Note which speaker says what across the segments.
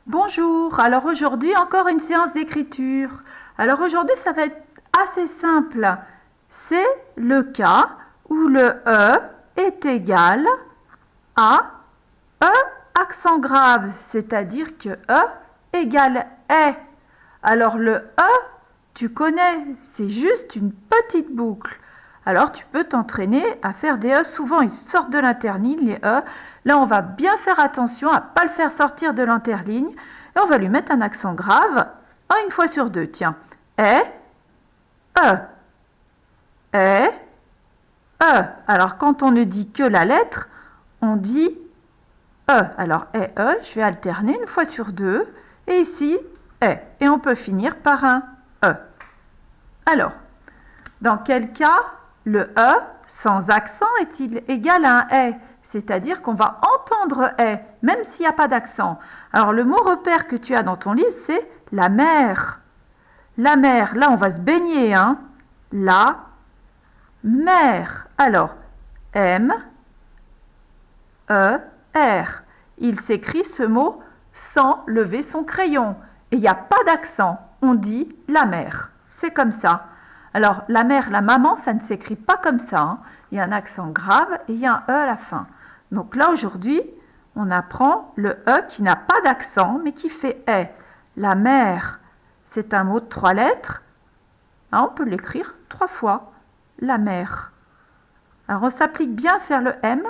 Speaker 1: Bonjour, alors aujourd'hui encore une séance d'écriture. Alors aujourd'hui ça va être assez simple. C'est le cas où le E est égal à E accent grave, c'est-à-dire que E égale est. Alors le E, tu connais, c'est juste une petite boucle. Alors tu peux t'entraîner à faire des E. Souvent ils sortent de l'interligne, les E. Là on va bien faire attention à ne pas le faire sortir de l'interligne. Et on va lui mettre un accent grave une fois sur deux. Tiens. E, E, E. Alors quand on ne dit que la lettre, on dit E. Alors E, je vais alterner une fois sur deux. Et ici, E. Et on peut finir par un E. Alors, dans quel cas le E sans accent est-il égal à un E? C'est-à-dire qu'on va entendre « est », même s'il n'y a pas d'accent. Alors, le mot repère que tu as dans ton livre, c'est « la mer ». La mer, là, on va se baigner, hein. La mer. Alors, M, E, R. Il s'écrit ce mot sans lever son crayon. Et il n'y a pas d'accent. On dit « la mer ». C'est comme ça. Alors, la mère, la maman, ça ne s'écrit pas comme ça, hein. Il y a un accent grave et il y a un E à la fin. Donc là, aujourd'hui, on apprend le E qui n'a pas d'accent, mais qui fait « est ». La mer, c'est un mot de 3 lettres. Hein, on peut l'écrire 3 fois. La mer. Alors, on s'applique bien à faire le M.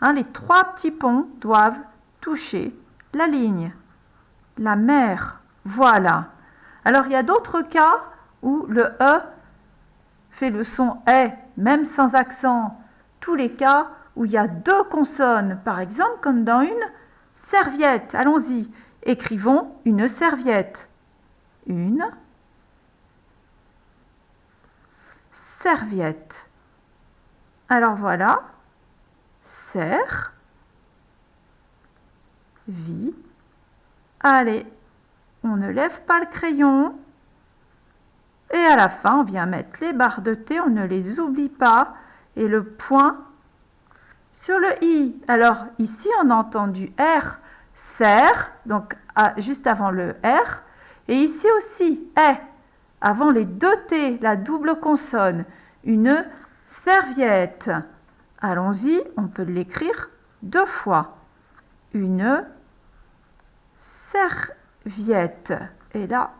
Speaker 1: Hein, les 3 petits ponts doivent toucher la ligne. La mer, voilà. Alors, il y a d'autres cas où le E fait le son « est », même sans accent. Tous les cas où il y a 2 consonnes, par exemple, comme dans une serviette. Allons-y, écrivons une serviette. Une serviette. Alors voilà, serre, vie. Allez, on ne lève pas le crayon. Et à la fin, on vient mettre les barres de thé, on ne les oublie pas. Et le point sur le i. Alors ici, on a entendu R, serre, donc juste avant le R. Et ici aussi, est, avant les 2 T, la double consonne. Une serviette. Allons-y, on peut l'écrire 2 fois. Une serviette. Et là,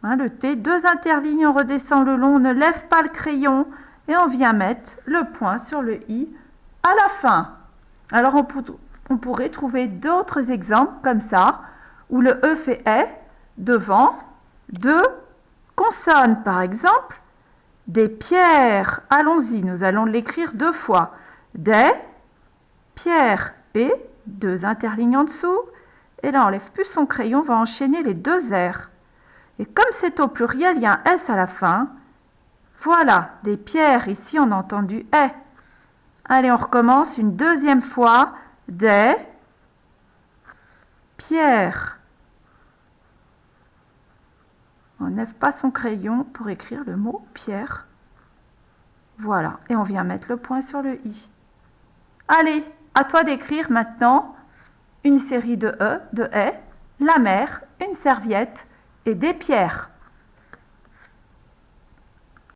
Speaker 1: hein, le T, 2 interlignes, on redescend le long, on ne lève pas le crayon et on vient mettre le point sur le i à la fin. Alors on pourrait trouver d'autres exemples comme ça, où le E fait est devant 2 consonnes. Par exemple, des pierres. Allons-y, nous allons l'écrire 2 fois. Des pierres. P, 2 interlignes en dessous. Et là, on ne lève plus son crayon, on va enchaîner les 2 R. Et comme c'est au pluriel, il y a un S à la fin. Voilà, des pierres. Ici, on a entendu « est ». Allez, on recommence une deuxième fois. Des pierres. On ne lève pas son crayon pour écrire le mot « pierre ». Voilà, et on vient mettre le point sur le « i ». Allez, à toi d'écrire maintenant une série de « e », de « est », la mer, une serviette et des pierres.